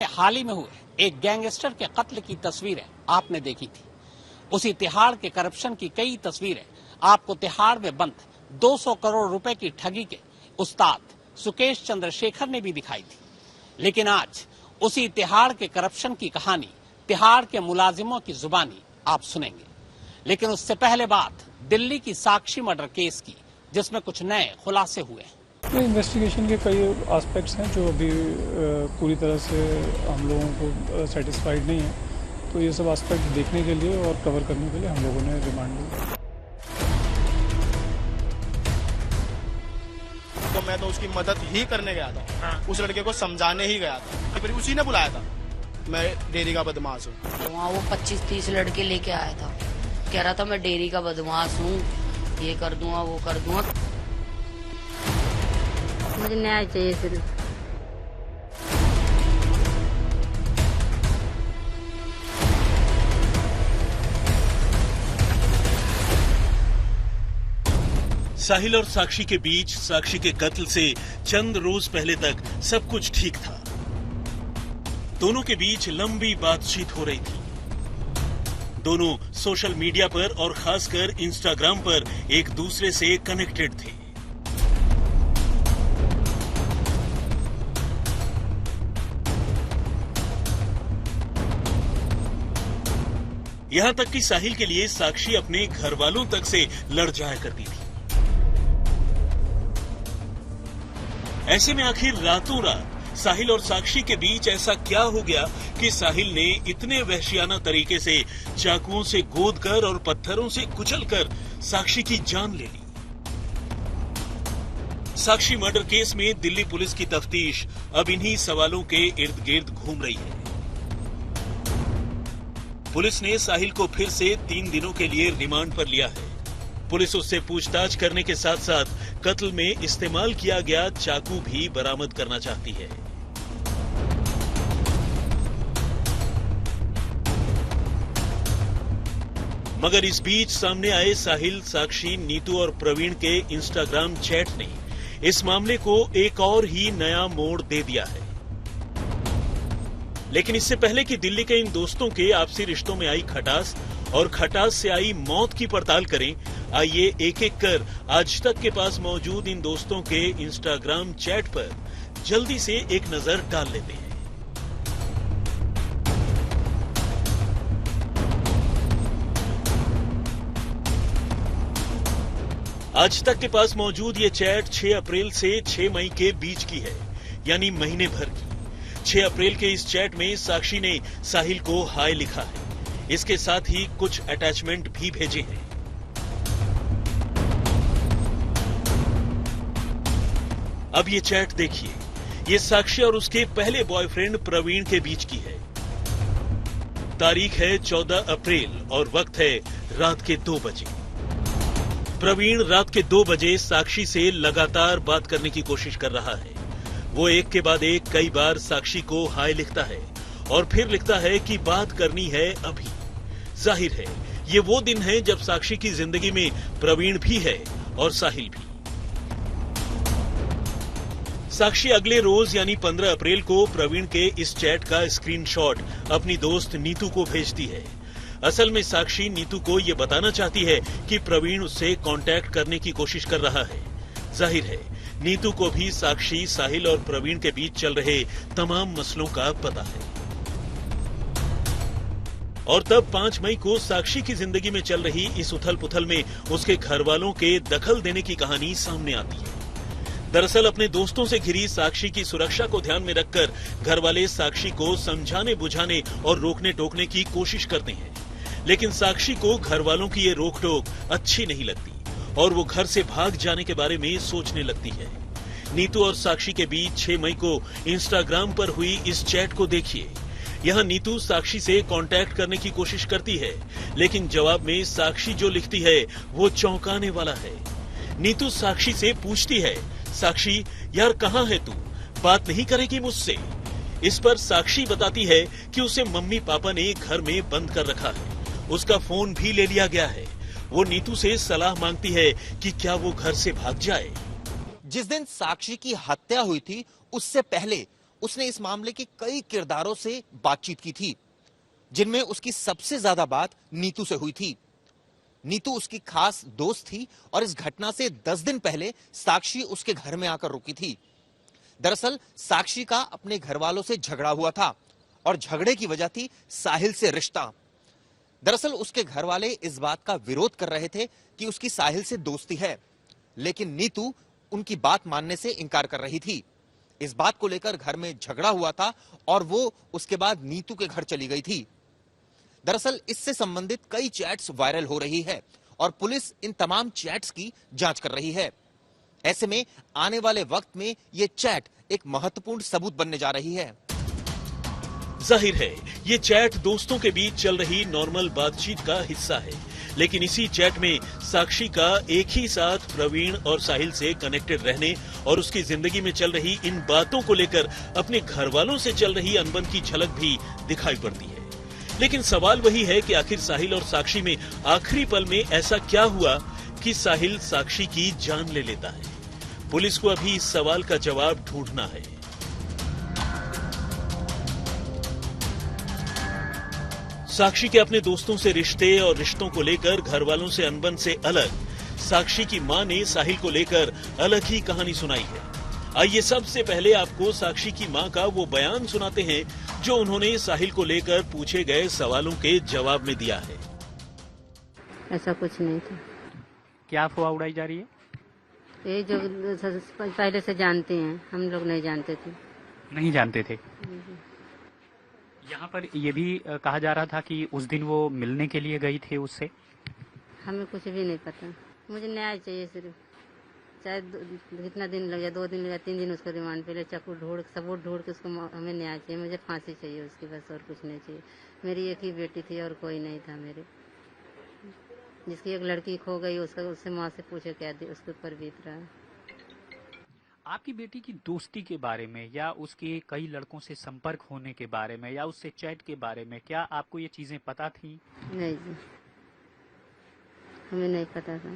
हाल ही में हुए एक गैंगस्टर के कत्ल की तस्वीरें आपने देखी थी। उसी तिहाड़ के करप्शन की कई तस्वीरें आपको तिहाड़ में बंद 200 करोड़ रुपए की ठगी के उस्ताद सुकेश चंद्रशेखर ने भी दिखाई थी। लेकिन आज उसी तिहाड़ के करप्शन की कहानी तिहाड़ के मुलाजिमों की जुबानी आप सुनेंगे। लेकिन उससे पहले बात दिल्ली की साक्षी मर्डर केस की, जिसमें कुछ नए खुलासे हुए हैं। तो इन्वेस्टिगेशन के कई एस्पेक्ट्स हैं जो अभी पूरी तरह से हम लोगों को सेटिस्फाइड नहीं है, तो ये सब एस्पेक्ट देखने के लिए और कवर करने के लिए हम लोगों ने रिमांड लिया। तो मैं तो उसकी मदद ही करने गया था, उस लड़के को समझाने ही गया था, फिर उसी ने बुलाया था। मैं डेयरी का बदमाश हूँ। वहाँ वो 25-30 लड़के लेके आया था, कह रहा था मैं डेयरी का बदमाश हूँ, ये कर दूंगा वो कर दूंगा। मुझे न्याय चाहिए सिर्फ। साहिल और साक्षी के बीच साक्षी के कत्ल से चंद रोज पहले तक सब कुछ ठीक था। दोनों के बीच लंबी बातचीत हो रही थी। दोनों सोशल मीडिया पर और खासकर इंस्टाग्राम पर एक दूसरे से कनेक्टेड थे। यहां तक कि साहिल के लिए साक्षी अपने घर वालों तक से लड़ जाया करती थी। ऐसे में आखिर रातों रात साहिल और साक्षी के बीच ऐसा क्या हो गया कि साहिल ने इतने वहशियाना तरीके से चाकुओं से गोदकर और पत्थरों से कुचलकर साक्षी की जान ले ली। साक्षी मर्डर केस में दिल्ली पुलिस की तफ्तीश अब इन्हीं सवालों के इर्द गिर्द घूम रही है। पुलिस ने साहिल को फिर से 3 दिनों के लिए रिमांड पर लिया है। पुलिस उससे पूछताछ करने के साथ साथ कत्ल में इस्तेमाल किया गया चाकू भी बरामद करना चाहती है। मगर इस बीच सामने आए साहिल, साक्षी, नीतू और प्रवीण के इंस्टाग्राम चैट ने इस मामले को एक और ही नया मोड़ दे दिया है। लेकिन इससे पहले कि दिल्ली के इन दोस्तों के आपसी रिश्तों में आई खटास और खटास से आई मौत की पड़ताल करें, आइए एक एक कर आज तक के पास मौजूद इन दोस्तों के इंस्टाग्राम चैट पर जल्दी से एक नजर डाल लेते हैं। आज तक के पास मौजूद ये चैट 6 अप्रैल से 6 मई के बीच की है, यानी महीने भर की। 6 अप्रैल के इस चैट में साक्षी ने साहिल को हाय लिखा है। इसके साथ ही कुछ अटैचमेंट भी भेजे हैं। अब ये चैट देखिए। ये साक्षी और उसके पहले बॉयफ्रेंड प्रवीण के बीच की है। तारीख है 14 अप्रैल और वक्त है रात के 2 बजे। प्रवीण रात के 2 बजे साक्षी से लगातार बात करने की कोशिश कर रहा है। वो एक के बाद एक कई बार साक्षी को हाय लिखता है और फिर लिखता है कि बात करनी है अभी। जाहिर है ये वो दिन है जब साक्षी की जिंदगी में प्रवीण भी है और साहिल भी। साक्षी अगले रोज यानी 15 अप्रैल को प्रवीण के इस चैट का स्क्रीनशॉट अपनी दोस्त नीतू को भेजती है। असल में साक्षी नीतू को ये बताना चाहती है कि प्रवीण उससे कांटेक्ट करने की कोशिश कर रहा है। जाहिर है नीतू को भी साक्षी, साहिल और प्रवीण के बीच चल रहे तमाम मसलों का पता है। और तब 5 मई को साक्षी की जिंदगी में चल रही इस उथल पुथल में उसके घर वालों के दखल देने की कहानी सामने आती है। दरअसल अपने दोस्तों से घिरी साक्षी की सुरक्षा को ध्यान में रखकर घर वाले साक्षी को समझाने, बुझाने और रोकने टोकने की कोशिश करते हैं। लेकिन साक्षी को घर वालों की ये रोक टोक अच्छी नहीं लगती और वो घर से भाग जाने के बारे में सोचने लगती है। नीतू और साक्षी के बीच 6 मई को इंस्टाग्राम पर हुई इस चैट को देखिए। यहाँ नीतू साक्षी से कांटेक्ट करने की कोशिश करती है, लेकिन जवाब में साक्षी जो लिखती है वो चौंकाने वाला है। नीतू साक्षी से पूछती है, साक्षी यार कहाँ है तू, बात नहीं करेगी मुझसे? इस पर साक्षी बताती है कि उसे मम्मी पापा ने घर में बंद कर रखा है, उसका फोन भी ले लिया गया है। वो नीतू से सलाह मांगती है कि क्या वो घर से भाग जाए। जिस दिन साक्षी की हत्या हुई थी उससे पहले उसने इस मामले के कई किरदारों से बातचीत की थी, जिनमें उसकी सबसे ज्यादा बात नीतू से हुई थी। नीतू उसकी खास दोस्त थी और इस घटना से 10 दिन पहले साक्षी उसके घर में आकर रुकी थी। दरअसल साक्षी का अपने घर वालों से झगड़ा हुआ था और झगड़े की वजह थी साहिल से रिश्ता। दरअसल उसके घर वाले इस बात का विरोध कर रहे थे कि उसकी साहिल से दोस्ती है, लेकिन नीतू उनकी बात मानने से इनकार कर रही थी। इस बात को लेकर घर में झगड़ा हुआ था और वो उसके बाद नीतू के घर चली गई थी। दरअसल इससे संबंधित कई चैट्स वायरल हो रही है और पुलिस इन तमाम चैट्स की जांच कर रही है। ऐसे में आने वाले वक्त में ये चैट एक महत्वपूर्ण सबूत बनने जा रही है। जाहिर है ये चैट दोस्तों के बीच चल रही नॉर्मल बातचीत का हिस्सा है, लेकिन इसी चैट में साक्षी का एक ही साथ प्रवीण और साहिल से कनेक्टेड रहने और उसकी जिंदगी में चल रही इन बातों को लेकर अपने घर वालों से चल रही अनबन की झलक भी दिखाई पड़ती है। लेकिन सवाल वही है कि आखिर साहिल और साक्षी में आखिरी पल में ऐसा क्या हुआ कि साहिल साक्षी की जान ले लेता है। पुलिस को अभी इस सवाल का जवाब ढूंढना है। साक्षी के अपने दोस्तों से रिश्ते और रिश्तों को लेकर घर वालों से अनबन से अलग साक्षी की मां ने साहिल को लेकर अलग ही कहानी सुनाई है। आइए सबसे पहले आपको साक्षी की मां का वो बयान सुनाते हैं जो उन्होंने साहिल को लेकर पूछे गए सवालों के जवाब में दिया है। ऐसा कुछ नहीं था। क्या अफवाह उड़ाई जा रही है? ये जो पहले से जानते हैं, हम लोग नहीं जानते थे। नहीं जानते थे। यहाँ पर ये भी कहा जा रहा था कि उस दिन वो मिलने के लिए गई थे उससे। हमें कुछ भी नहीं पता। मुझे न्याय चाहिए सिर्फ, चाहे कितना दिन लग जाए, 2 दिन लग जाए, 3 दिन उसको रिमांड पे ले, चाकू सबूत ढूंढ के उसको हमें न्याय चाहिए। मुझे फांसी चाहिए उसकी, बस और कुछ नहीं चाहिए। मेरी एक ही बेटी थी और कोई नहीं था मेरे। जिसकी एक लड़की खो गई उससे माँ से पूछे क्या उसके ऊपर बीत रहा है। आपकी बेटी की दोस्ती के बारे में या उसके कई लड़कों से संपर्क होने के बारे में या उससे चैट के बारे में क्या आपको ये चीजें पता थी? नहीं जी, हमें नहीं पता था।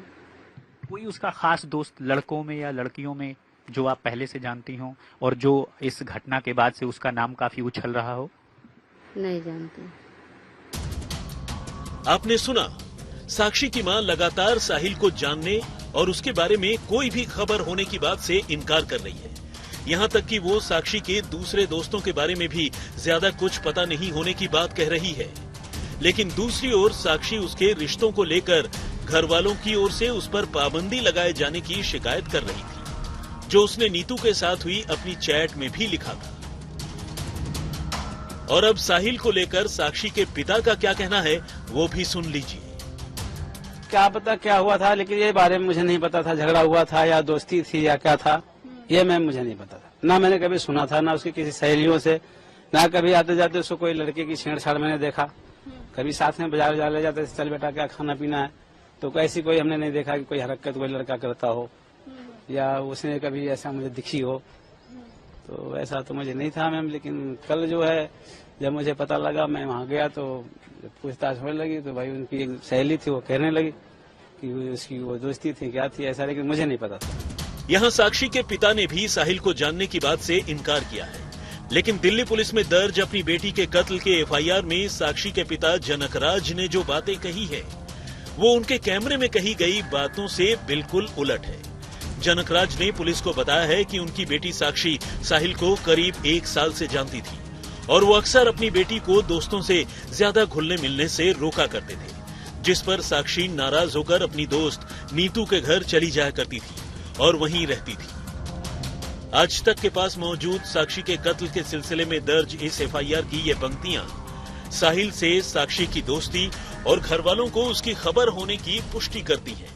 कोई उसका खास दोस्त लड़कों में या लड़कियों में जो आप पहले से जानती हो और जो इस घटना के बाद से उसका नाम काफी उछल रहा हो? नहीं जानते। आपने सुना, साक्षी की मां लगातार साहिल को जानने और उसके बारे में कोई भी खबर होने की बात से इनकार कर रही है। यहाँ तक कि वो साक्षी के दूसरे दोस्तों के बारे में भी ज्यादा कुछ पता नहीं होने की बात कह रही है। लेकिन दूसरी ओर साक्षी उसके रिश्तों को लेकर घर वालों की ओर से उस पर पाबंदी लगाए जाने की शिकायत कर रही थी, जो उसने नीतू के साथ हुई अपनी चैट में भी लिखा था। और अब साहिल को लेकर साक्षी के पिता का क्या कहना है वो भी सुन लीजिए। क्या पता क्या हुआ था, लेकिन ये बारे में मुझे नहीं पता था। झगड़ा हुआ था या दोस्ती थी या क्या था, ये मुझे नहीं पता था। ना मैंने कभी सुना था, ना उसकी किसी सहेलियों से, ना कभी आते जाते उसको कोई लड़के की छेड़छाड़ मैंने देखा। कभी साथ में बाजार ले जाते, चल बेटा क्या खाना पीना है, तो ऐसी कोई हमने नहीं देखा कि कोई हरकत कोई लड़का करता हो या उसने कभी ऐसा मुझे दिखी हो। तो ऐसा तो मुझे नहीं था मैम। लेकिन कल जो है जब मुझे पता लगा, मैं वहाँ गया तो पूछताछ होने लगी तो भाई उनकी एक सहेली थी, वो कहने लगी कि उसकी वो दोस्ती थी क्या थी ऐसा, लेकिन मुझे नहीं पता था। यहाँ साक्षी के पिता ने भी साहिल को जानने की बात से इनकार किया है। लेकिन दिल्ली पुलिस में दर्ज अपनी बेटी के कत्ल के एफआईआर में साक्षी के पिता जनकराज ने जो बातें कही है वो उनके कैमरे में कही गई बातों से बिल्कुल उलट है। जनकराज ने पुलिस को बताया है कि उनकी बेटी साक्षी साहिल को करीब 1 साल से जानती थी और वो अक्सर अपनी बेटी को दोस्तों से ज्यादा घुलने मिलने से रोका करते थे, जिस पर साक्षी नाराज होकर अपनी दोस्त नीतू के घर चली जाया करती थी और वहीं रहती थी। आज तक के पास मौजूद साक्षी के कत्ल के सिलसिले में दर्ज इस एफआईआर की ये पंक्तियां साहिल से साक्षी की दोस्ती और घरवालों को उसकी खबर होने की पुष्टि करती है।